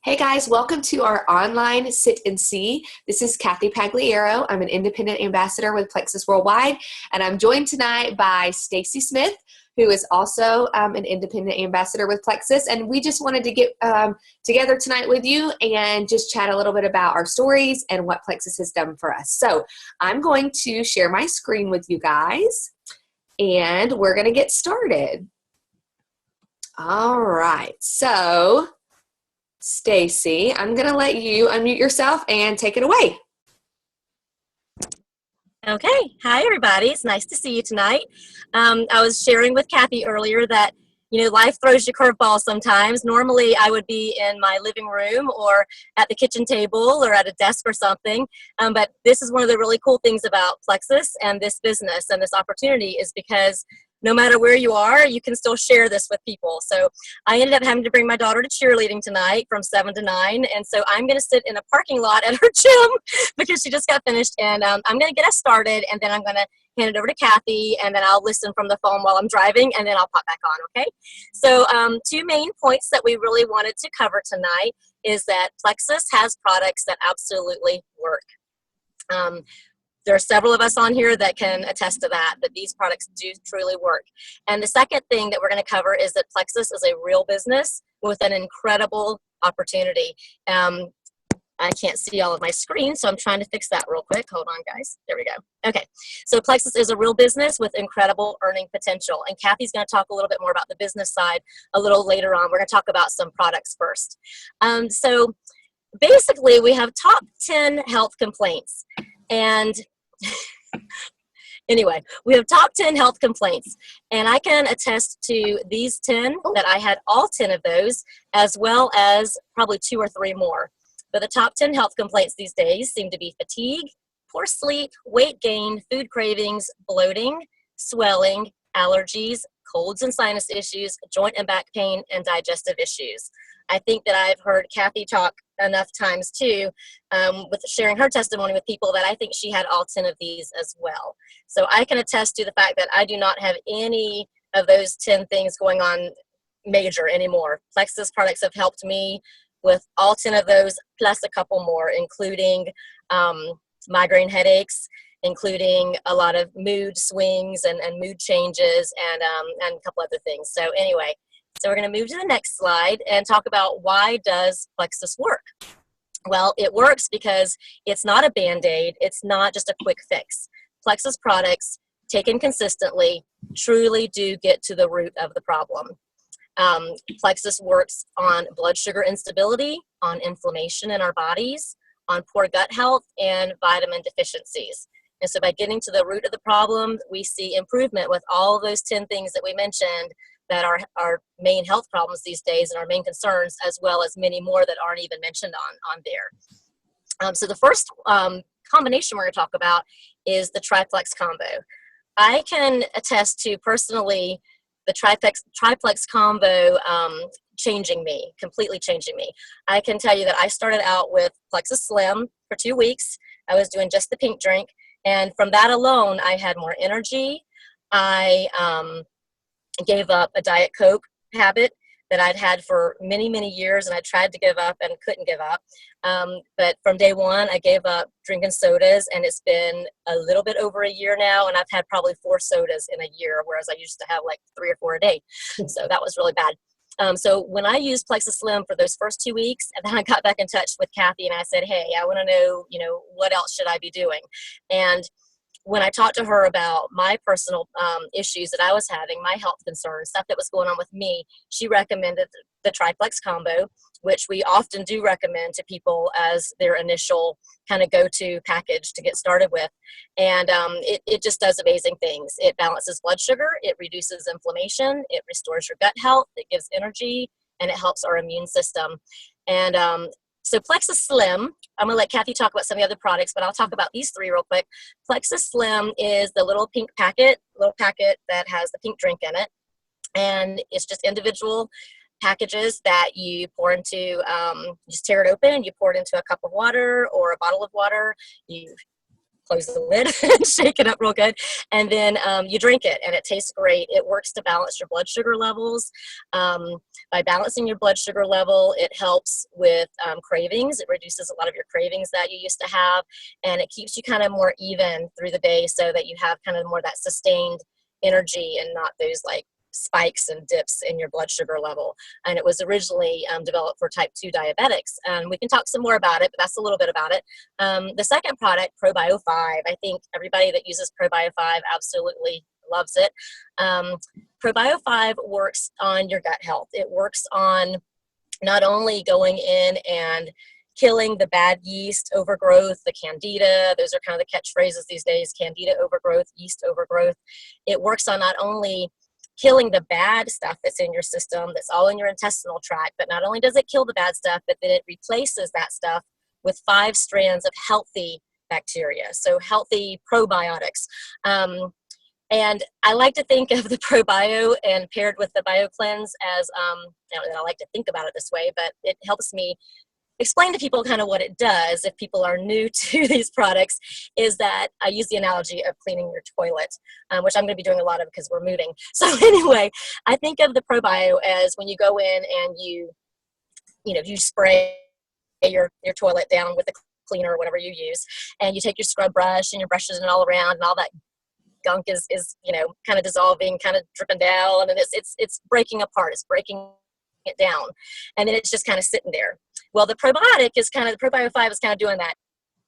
Hey guys, welcome to our online sit and see. This is Kathy Pagliaro. I'm an independent ambassador with Plexus Worldwide, and I'm joined tonight by Stacy Smith, who is also an independent ambassador with Plexus. And we just wanted to get together tonight with you and just chat a little bit about our stories and what Plexus has done for us. So I'm going to share my screen with you guys, and we're going to get started. All right, so Stacy, I'm going to let you unmute yourself and take it away. Okay. Hi, everybody. It's nice to see you tonight. I was sharing with Kathy earlier that, life throws you curveballs sometimes. Normally, I would be in my living room or at the kitchen table or at a desk or something. But this is one of the really cool things about Plexus and this business and this opportunity is because no matter where you are, you can still share this with people. So I ended up having to bring my daughter to cheerleading tonight from 7 to 9. And so I'm going to sit in a parking lot at her gym because she just got finished. And I'm going to get us started, and then I'm going to hand it over to Kathy, and then I'll listen from the phone while I'm driving, and then I'll pop back on, okay? So two main points that we really wanted to cover tonight is that Plexus has products that absolutely work. There are several of us on here that can attest to that these products do truly work. And the second thing that we're going to cover is that Plexus is a real business with an incredible opportunity. I can't see all of my screen, so I'm trying to fix that real quick. Hold on, guys. There we go. Okay, so Plexus is a real business with incredible earning potential. And Kathy's going to talk a little bit more about the business side a little later on. We're going to talk about some products first. So basically, we have top 10 health complaints. And anyway, we have top 10 health complaints, and I can attest to these 10 that I had all 10 of those, as well as probably 2 or 3 more. But the top 10 health complaints these days seem to be fatigue, poor sleep, weight gain, food cravings, bloating, swelling, allergies, colds and sinus issues, joint and back pain, and digestive issues. I think that I've heard Kathy talk enough times too, with sharing her testimony with people, that I think she had all 10 of these as well. So I can attest to the fact that I do not have any of those 10 things going on major anymore. Plexus products have helped me with all 10 of those, plus a couple more, including migraine headaches, including a lot of mood swings and mood changes, and a couple other things. So anyway, so we're going to move to the next slide and talk about why does Plexus work? Well, it works because it's not a Band-Aid. It's not just a quick fix. Plexus products, taken consistently, truly do get to the root of the problem. Plexus works on blood sugar instability, on inflammation in our bodies, on poor gut health, and vitamin deficiencies. And so by getting to the root of the problem, we see improvement with all those 10 things that we mentioned that are our main health problems these days and our main concerns, as well as many more that aren't even mentioned on there. So the first combination we're going to talk about is the triplex combo. I can attest to personally the triplex combo completely changing me. I can tell you that I started out with Plexus Slim for 2 weeks. I was doing just the pink drink, and from that alone, I had more energy. I gave up a Diet Coke habit that I'd had for many, many years, and I tried to give up and couldn't give up. But from day one, I gave up drinking sodas, and it's been a little bit over a year now, and I've had probably 4 sodas in a year, whereas I used to have like 3 or 4 a day. So that was really bad. So when I used Plexus Slim for those first 2 weeks, and then I got back in touch with Kathy, and I said, hey, I want to know, what else should I be doing? And when I talked to her about my personal issues that I was having, my health concerns, stuff that was going on with me, she recommended the triplex combo, which we often do recommend to people as their initial kind of go-to package to get started with. And it just does amazing things. It balances blood sugar, it reduces inflammation, it restores your gut health, it gives energy, and it helps our immune system. And so Plexus Slim, I'm going to let Kathy talk about some of the other products, but I'll talk about these 3 real quick. Plexus Slim is the little packet that has the pink drink in it. And it's just individual packages that you pour into, you just tear it open, you pour it into a cup of water or a bottle of water. You close the lid and shake it up real good. And then you drink it, and it tastes great. It works to balance your blood sugar levels. By balancing your blood sugar level, it helps with cravings. It reduces a lot of your cravings that you used to have, and it keeps you kind of more even through the day so that you have kind of more that sustained energy and not those like spikes and dips in your blood sugar level. And it was originally developed for type 2 diabetics. And we can talk some more about it, but that's a little bit about it. The second product, ProBio 5, I think everybody that uses ProBio 5 absolutely loves it. ProBio 5 works on your gut health. It works on not only going in and killing the bad yeast overgrowth, the candida. Those are kind of the catchphrases these days: candida overgrowth, yeast overgrowth. It works on not only killing the bad stuff that's in your system, that's all in your intestinal tract, but not only does it kill the bad stuff, but then it replaces that stuff with 5 strands of healthy bacteria, so healthy probiotics. And I like to think of the ProBio and paired with the BioCleanse as, I like to think about it this way, but it helps me explain to people kind of what it does if people are new to these products, is that I use the analogy of cleaning your toilet, which I'm going to be doing a lot of because we're moving. So anyway, I think of the ProBio as when you go in and you spray your toilet down with the cleaner or whatever you use, and you take your scrub brush and your brushes and all around, and all that gunk is kind of dissolving, kind of dripping down, and it's breaking apart, it's breaking it down, and then it's just kind of sitting there. Well, the probiotic is the ProBio 5 is kind of doing that.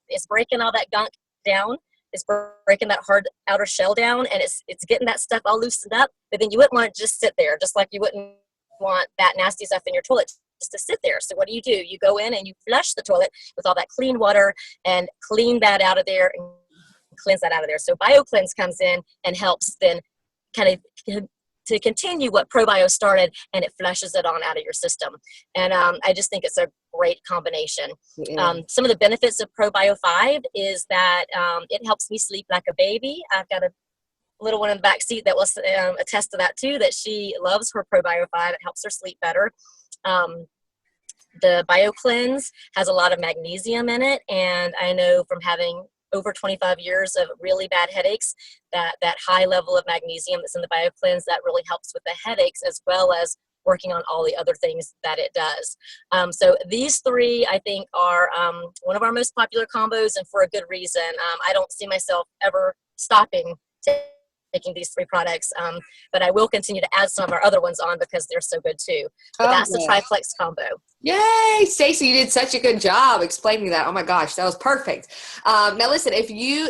It's breaking all that gunk down. It's breaking that hard outer shell down, and it's getting that stuff all loosened up. But then you wouldn't want it to just sit there, just like you wouldn't want that nasty stuff in your toilet just to sit there. So what do? You go in and you flush the toilet with all that clean water and clean that out of there and cleanse that out of there. So BioCleanse comes in and helps then kind of to continue what ProBio started, and it flushes it on out of your system. And I just think it's a great combination. Yeah. Some of the benefits of ProBio 5 is that it helps me sleep like a baby. I've got a little one in the back seat that will attest to that too, that she loves her ProBio 5. It helps her sleep better. The BioCleanse has a lot of magnesium in it, and I know from having over 25 years of really bad headaches, that high level of magnesium that's in the BioCleanse, that really helps with the headaches as well as working on all the other things that it does. So these 3, I think, are one of our most popular combos, and for a good reason. I don't see myself ever stopping taking these 3 products, but I will continue to add some of our other ones on because they're so good too. But that's the Triplex combo. Yay, Stacy, you did such a good job explaining that. Oh my gosh, that was perfect. Now listen,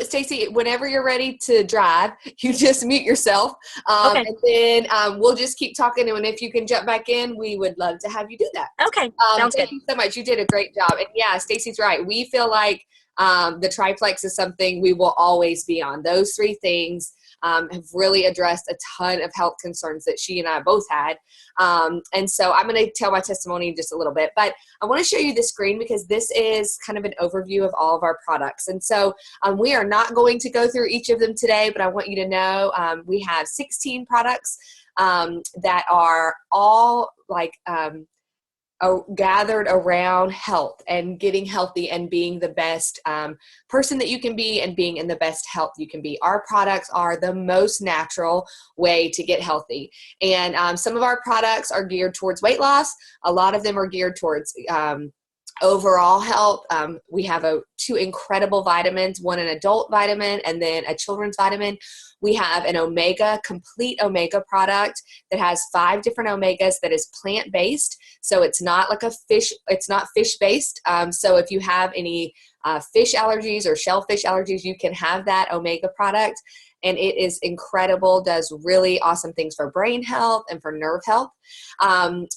Stacy, whenever you're ready to drive, you just mute yourself, okay. And then we'll just keep talking, and if you can jump back in, we would love to have you do that. Okay, sounds good. Thank you so much. You did a great job. And yeah, Stacy's right. We feel like the Triplex is something we will always be on. Those 3 things have really addressed a ton of health concerns that she and I both had. And so I'm going to tell my testimony in just a little bit, but I want to show you the screen because this is kind of an overview of all of our products. And so we are not going to go through each of them today, but I want you to know we have 16 products that are all like gathered around health and getting healthy and being the best person that you can be and being in the best health you can be. Our products are the most natural way to get healthy. And some of our products are geared towards weight loss. A lot of them are geared towards overall health. We have 2 incredible vitamins, one an adult vitamin and then a children's vitamin. We have an complete omega product that has 5 different omegas that is plant-based. So it's not like it's not fish-based. So if you have any fish allergies or shellfish allergies, you can have that omega product. And it is incredible, does really awesome things for brain health and for nerve health.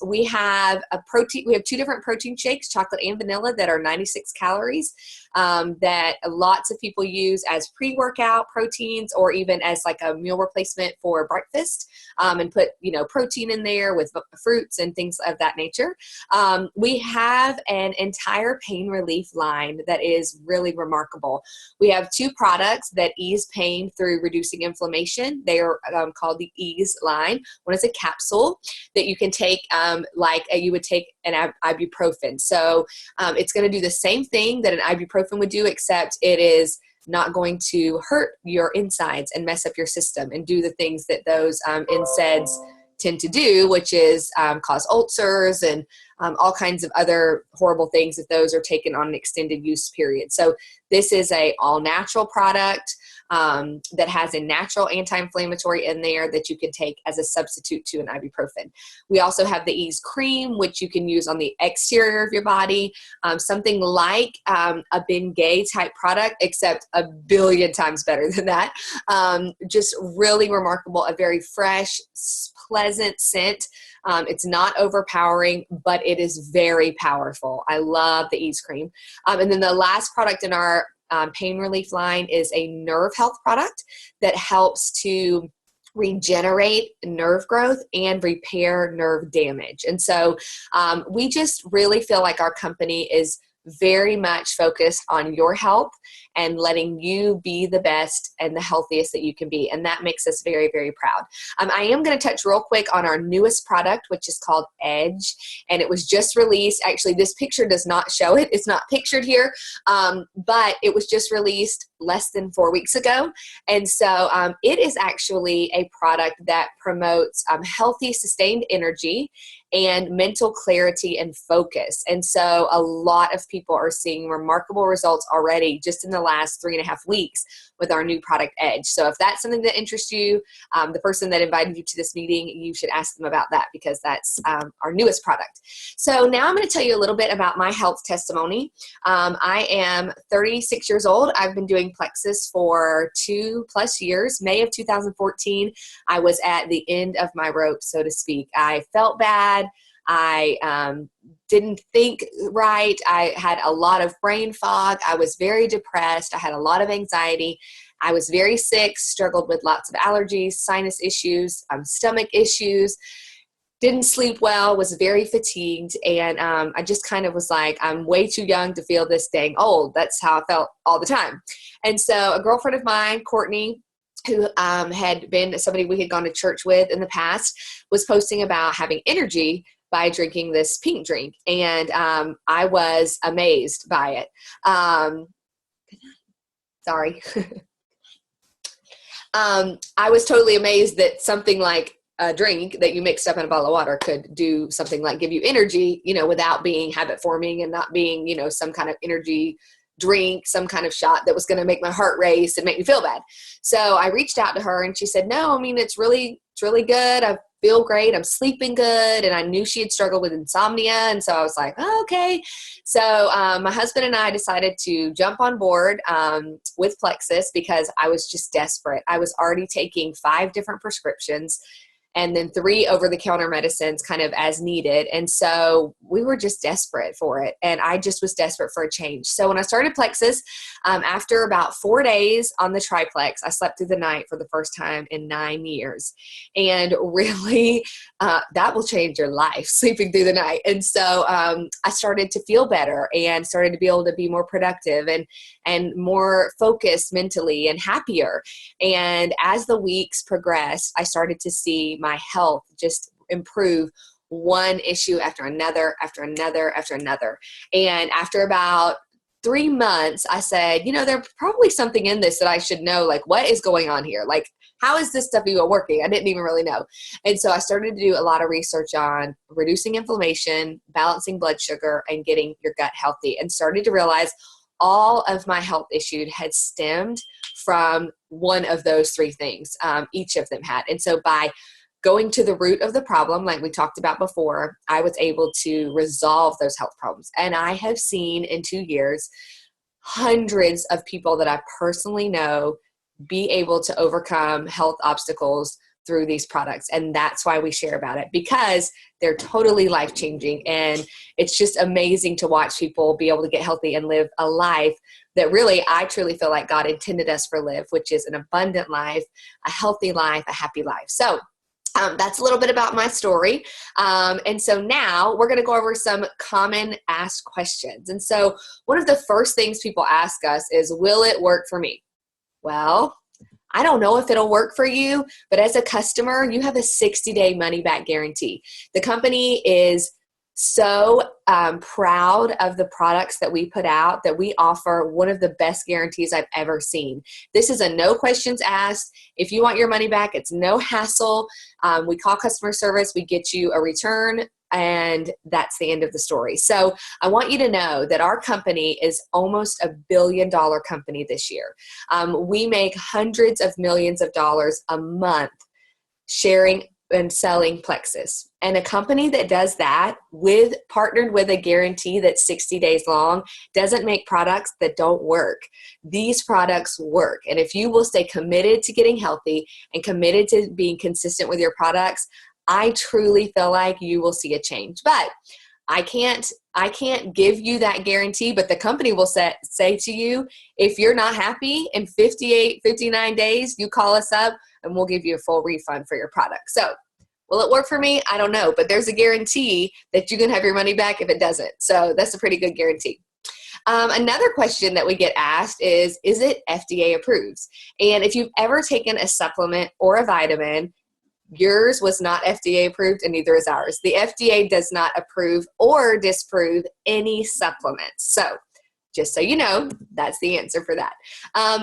We have 2 different protein shakes, chocolate and vanilla, that are 96 calories, that lots of people use as pre-workout proteins or even as like a meal replacement for breakfast, and put, protein in there with fruits and things of that nature. We have an entire pain relief line that is really remarkable. We have 2 products that ease pain through reducing inflammation. They are called the Ease line. One is a capsule that you can take like you would take an ibuprofen. So it's going to do the same thing that an ibuprofen would do, except it is not going to hurt your insides and mess up your system and do the things that those NSAIDs tend to do, which is cause ulcers and all kinds of other horrible things if those are taken on an extended use period. So this is a all-natural product that has a natural anti-inflammatory in there that you can take as a substitute to an ibuprofen. We also have the Ease Cream, which you can use on the exterior of your body, something like a Bengay type product, except a billion times better than that. Just really remarkable, a very fresh, pleasant scent. It's not overpowering, but it is very powerful. I love the Ease Cream. And then the last product in our pain relief line is a nerve health product that helps to regenerate nerve growth and repair nerve damage. And so we just really feel like our company is very much focused on your health and letting you be the best and the healthiest that you can be. And that makes us very, very proud. I am going to touch real quick on our newest product, which is called Edge. And it was just released. Actually, this picture does not show it. It's not pictured here, but it was just released less than 4 weeks ago. And so it is actually a product that promotes healthy, sustained energy and mental clarity and focus. And so a lot of people are seeing remarkable results already just in the last 3.5 weeks with our new product Edge. So if that's something that interests you, the person that invited you to this meeting, you should ask them about that because that's our newest product. So now I'm going to tell you a little bit about my health testimony. I am 36 years old. I've been doing Plexus for 2+ years. May of 2014, I was at the end of my rope, so to speak. I felt bad. I didn't think right. I had a lot of brain fog. I was very depressed. I had a lot of anxiety. I was very sick, struggled with lots of allergies, sinus issues, stomach issues, didn't sleep well, was very fatigued. And I just kind of was like, I'm way too young to feel this dang old. That's how I felt all the time. And so a girlfriend of mine, Courtney, who had been somebody we had gone to church with in the past, was posting about having energy by drinking this pink drink. And I was amazed by it. Sorry. I was totally amazed that something like a drink that you mixed up in a bottle of water could do something like give you energy, without being habit forming and not being, some kind of energy drink, some kind of shot that was going to make my heart race and make me feel bad. So I reached out to her and she said, no, it's really good. I feel great. I'm sleeping good. And I knew she had struggled with insomnia. And so I was like, oh, okay. So my husband and I decided to jump on board with Plexus because I was just desperate. I was already taking 5 different prescriptions and then 3 over-the-counter medicines kind of as needed. And so we were just desperate for it. And I just was desperate for a change. So when I started Plexus, after about 4 days on the triplex, I slept through the night for the first time in 9 years. And really, that will change your life, sleeping through the night. And so I started to feel better and started to be able to be more productive and more focused mentally and happier. And as the weeks progressed, I started to see my health just improve one issue after another, after another, after another. And after about 3 months, I said, there's probably something in this that I should know, like what is going on here? Like, how is this stuff even working? I didn't even really know. And so I started to do a lot of research on reducing inflammation, balancing blood sugar, and getting your gut healthy, and started to realize all of my health issues had stemmed from one of those 3 things. Each of them had. And so by going to the root of the problem, like we talked about before, I was able to resolve those health problems. And I have seen in 2 years, hundreds of people that I personally know be able to overcome health obstacles through these products. And that's why we share about it, because they're totally life-changing. And it's just amazing to watch people be able to get healthy and live a life that really, I truly feel like God intended us for live, which is an abundant life, a healthy life, a happy life. So that's a little bit about my story. And so now we're going to go over some common asked questions. And so one of the first things people ask us is, will it work for me? Well, I don't know if it'll work for you, but as a customer, you have a 60-day money-back guarantee. The company is so proud of the products that we put out, that we offer one of the best guarantees I've ever seen. This is a no questions asked. If you want your money back, it's no hassle. We call customer service, we get you a return, and that's the end of the story. So I want you to know that our company is almost $1 billion company this year. We make hundreds of millions of dollars a month sharing and selling Plexus. And a company that does that partnered with a guarantee that's 60 days long doesn't make products that don't work. These products work. And if you will stay committed to getting healthy and committed to being consistent with your products, I truly feel like you will see a change. But I can't give you that guarantee, but the company will say to you, if you're not happy in 59 days, you call us up and we'll give you a full refund for your product. So will it work for me? I don't know, but there's a guarantee that you can have your money back if it doesn't. So that's a pretty good guarantee. Another question that we get asked is it FDA approved? And if you've ever taken a supplement or a vitamin, yours was not FDA approved and neither is ours. The FDA does not approve or disapprove any supplements. So just so you know, that's the answer for that.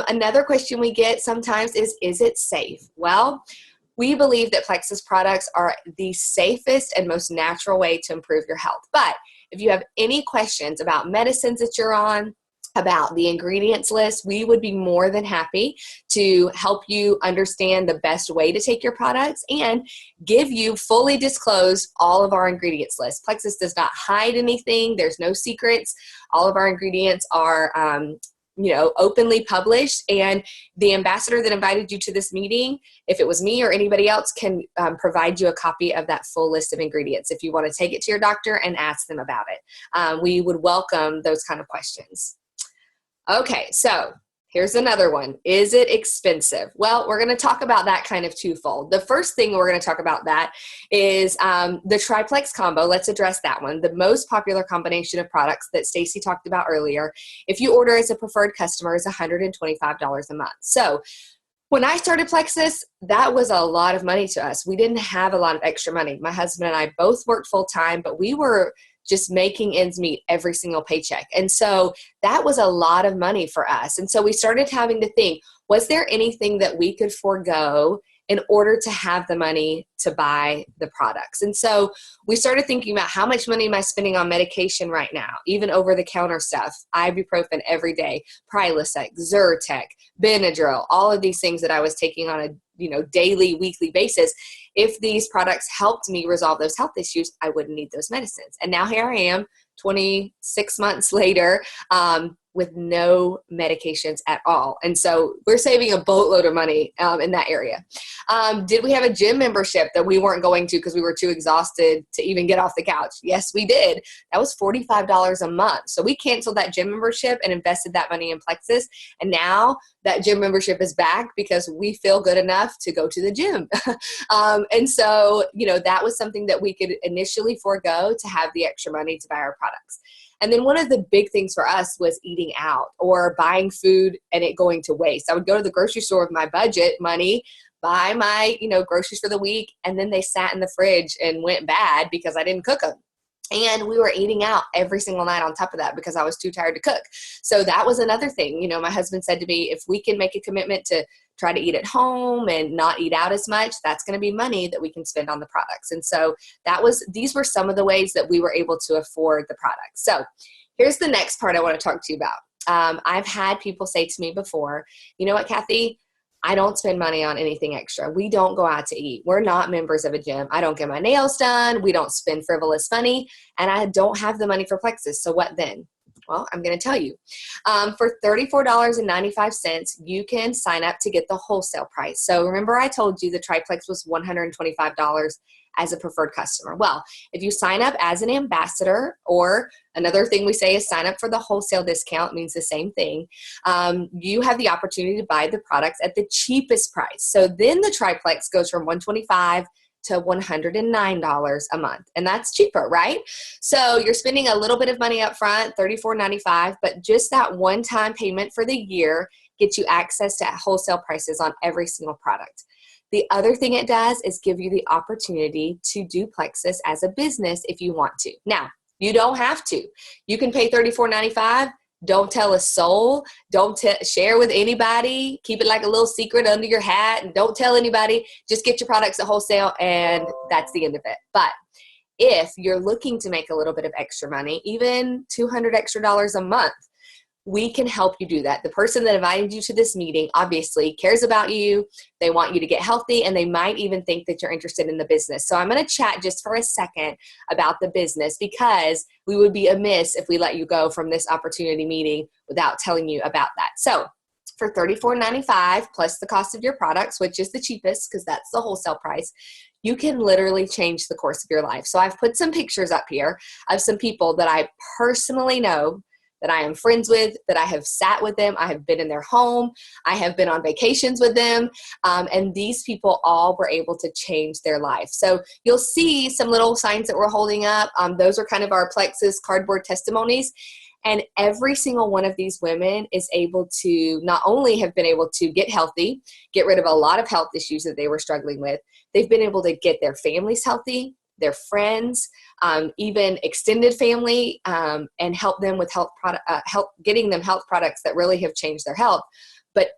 Another question we get sometimes is it safe? Well, we believe that Plexus products are the safest and most natural way to improve your health. But if you have any questions about medicines that you're on, about the ingredients list, we would be more than happy to help you understand the best way to take your products and give you fully disclose all of our ingredients list. Plexus does not hide anything. There's no secrets. All of our ingredients are openly published, and the ambassador that invited you to this meeting, if it was me or anybody else, can provide you a copy of that full list of ingredients if you want to take it to your doctor and ask them about it. We would welcome those kind of questions. Okay, so here's another one. Is it expensive? Well, we're going to talk about that kind of twofold. The first thing we're going to talk about that is the Triplex combo. Let's address that one. The most popular combination of products that Stacy talked about earlier. If you order as a preferred customer, is $125 a month. So when I started Plexus, that was a lot of money to us. We didn't have a lot of extra money. My husband and I both worked full time, but we were just making ends meet every single paycheck. And so that was a lot of money for us. And so we started having to think, was there anything that we could forego in order to have the money to buy the products? And so we started thinking about how much money am I spending on medication right now, even over-the-counter stuff, ibuprofen every day, Prilosec, Zyrtec, Benadryl, all of these things that I was taking on a daily, weekly basis. If these products helped me resolve those health issues, I wouldn't need those medicines. And now here I am, 26 months later, with no medications at all. And so we're saving a boatload of money in that area. Did we have a gym membership that we weren't going to because we were too exhausted to even get off the couch? Yes, we did. That was $45 a month. So we canceled that gym membership and invested that money in Plexus. And now that gym membership is back because we feel good enough to go to the gym. And so, that was something that we could initially forego to have the extra money to buy our products. And then one of the big things for us was eating out or buying food and it going to waste. I would go to the grocery store with my budget money, buy my, groceries for the week, and then they sat in the fridge and went bad because I didn't cook them. And we were eating out every single night on top of that because I was too tired to cook. So that was another thing. My husband said to me, if we can make a commitment to try to eat at home and not eat out as much, that's going to be money that we can spend on the products. And so these were some of the ways that we were able to afford the products. So here's the next part I want to talk to you about. I've had people say to me before, you know what, Kathy? I don't spend money on anything extra. We don't go out to eat. We're not members of a gym. I don't get my nails done. We don't spend frivolous money. And I don't have the money for Plexus. So what then? Well, I'm going to tell you. For $34.95, you can sign up to get the wholesale price. So remember I told you the Triplex was $125 as a preferred customer. Well, if you sign up as an ambassador, or another thing we say is sign up for the wholesale discount, means the same thing, you have the opportunity to buy the products at the cheapest price. So then the Triplex goes from $125 to $109 a month. And that's cheaper, right? So you're spending a little bit of money up front, $34.95, but just that one-time payment for the year gets you access to wholesale prices on every single product. The other thing it does is give you the opportunity to do Plexus as a business if you want to. Now, you don't have to. You can pay $34.95. Don't tell a soul. Don't share with anybody. Keep it like a little secret under your hat and don't tell anybody. Just get your products at wholesale and that's the end of it. But if you're looking to make a little bit of extra money, even $200 extra a month, we can help you do that. The person that invited you to this meeting obviously cares about you. They want you to get healthy, and they might even think that you're interested in the business. So I'm going to chat just for a second about the business, because we would be amiss if we let you go from this opportunity meeting without telling you about that. So for $34.95 plus the cost of your products, which is the cheapest because that's the wholesale price, you can literally change the course of your life. So I've put some pictures up here of some people that I personally know, that I am friends with, that I have sat with them. I have been in their home. I have been on vacations with them. And these people all were able to change their life. So you'll see some little signs that we're holding up. Those are kind of our Plexus cardboard testimonies. And every single one of these women is able to not only have been able to get healthy, get rid of a lot of health issues that they were struggling with, they've been able to get their families healthy, their friends, even extended family, and help them with getting them health products that really have changed their health. But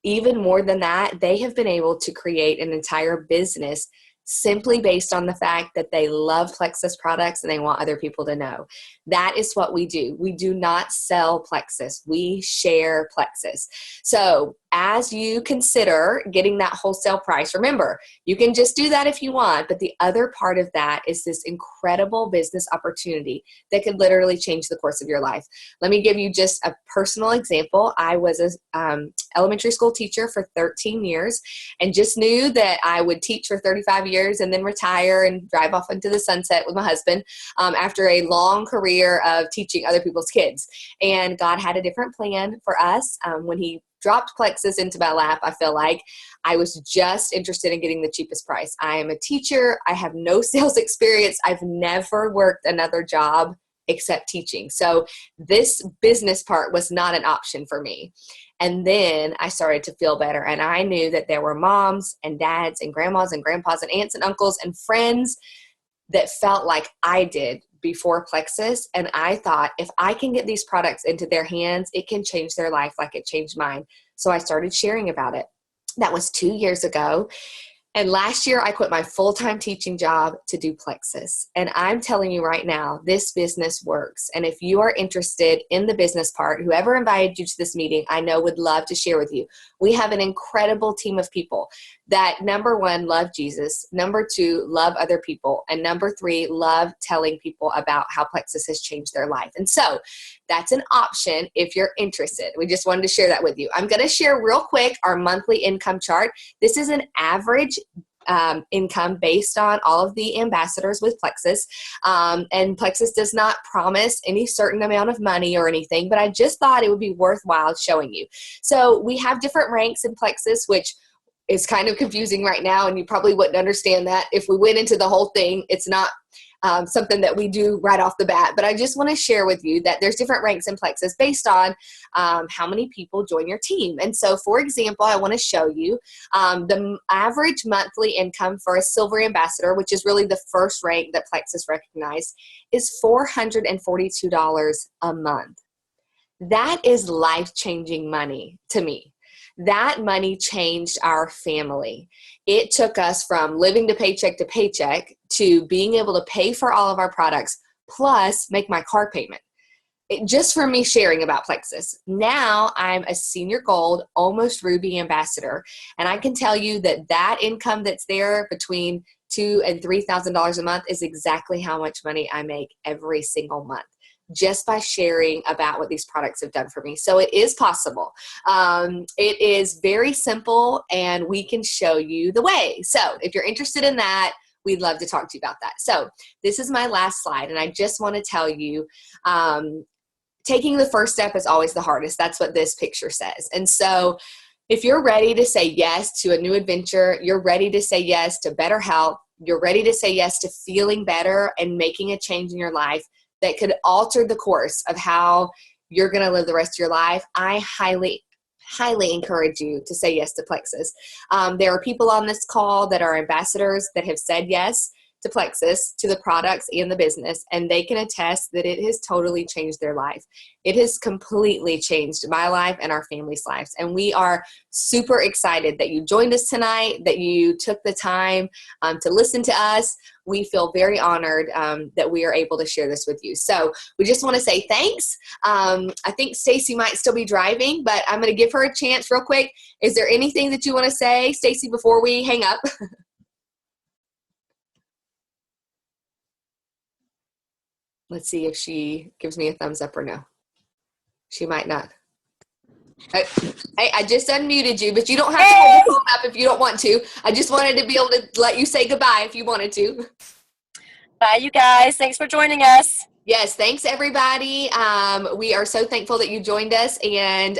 even more than that, they have been able to create an entire business simply based on the fact that they love Plexus products and they want other people to know. That is what we do. We do not sell Plexus. We share Plexus. So as you consider getting that wholesale price, remember, you can just do that if you want, but the other part of that is this incredible business opportunity that could literally change the course of your life. Let me give you just a personal example. I was an elementary school teacher for 13 years and just knew that I would teach for 35 years and then retire and drive off into the sunset with my husband after a long career of teaching other people's kids. And God had a different plan for us. When He dropped Plexus into my lap, I feel like I was just interested in getting the cheapest price. I am a teacher. I have no sales experience. I've never worked another job except teaching. So this business part was not an option for me. And then I started to feel better. And I knew that there were moms and dads and grandmas and grandpas and aunts and uncles and friends that felt like I did before Plexus. And I thought, if I can get these products into their hands, it can change their life like it changed mine. So I started sharing about it. That was 2 years ago. And last year, I quit my full-time teaching job to do Plexus. And I'm telling you right now, this business works. And if you are interested in the business part, whoever invited you to this meeting, I know would love to share with you. We have an incredible team of people that, number one, love Jesus. Number two, love other people. And number three, love telling people about how Plexus has changed their life. And so that's an option if you're interested. We just wanted to share that with you. I'm going to share real quick our monthly income chart. This is an average income based on all of the ambassadors with Plexus. And Plexus does not promise any certain amount of money or anything, but I just thought it would be worthwhile showing you. So we have different ranks in Plexus, which is kind of confusing right now, and you probably wouldn't understand that if we went into the whole thing. It's not something that we do right off the bat, but I just want to share with you that there's different ranks in Plexus based on how many people join your team. And so, for example, I want to show you the average monthly income for a silver ambassador, which is really the first rank that Plexus recognized, is $442 a month. That is life-changing money to me. That money changed our family. It took us from living to paycheck to being able to pay for all of our products, plus make my car payment. Just for me sharing about Plexus. Now I'm a senior gold, almost ruby ambassador, and I can tell you that that income that's there between $2,000 and $3,000 a month is exactly how much money I make every single month, just by sharing about what these products have done for me. So it is possible. It is very simple, and we can show you the way. So if you're interested in that, we'd love to talk to you about that. So this is my last slide, and I just want to tell you, taking the first step is always the hardest. That's what this picture says. And so if you're ready to say yes to a new adventure, you're ready to say yes to better health, you're ready to say yes to feeling better and making a change in your life that could alter the course of how you're going to live the rest of your life, I highly, highly encourage you to say yes to Plexus. There are people on this call that are ambassadors that have said yes to Plexus, to the products and the business, and they can attest that it has totally changed their life. It has completely changed my life and our family's lives, and we are super excited that you joined us tonight, that you took the time to listen to us. We feel very honored that we are able to share this with you. So we just want to say thanks. I think Stacy might still be driving, but I'm going to give her a chance real quick. Is there anything that you want to say, Stacy, before we hang up? Let's see if she gives me a thumbs up or no. She might not. Hey, I just unmuted you, but you don't have to hold the phone up if you don't want to. I just wanted to be able to let you say goodbye if you wanted to. Bye, you guys. Thanks for joining us. Yes, thanks everybody. We are so thankful that you joined us, and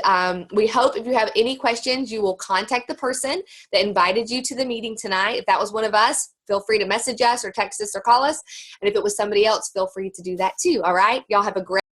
we hope if you have any questions, you will contact the person that invited you to the meeting tonight. If that was one of us, feel free to message us or text us or call us. And if it was somebody else, feel free to do that too. All right. Y'all have a great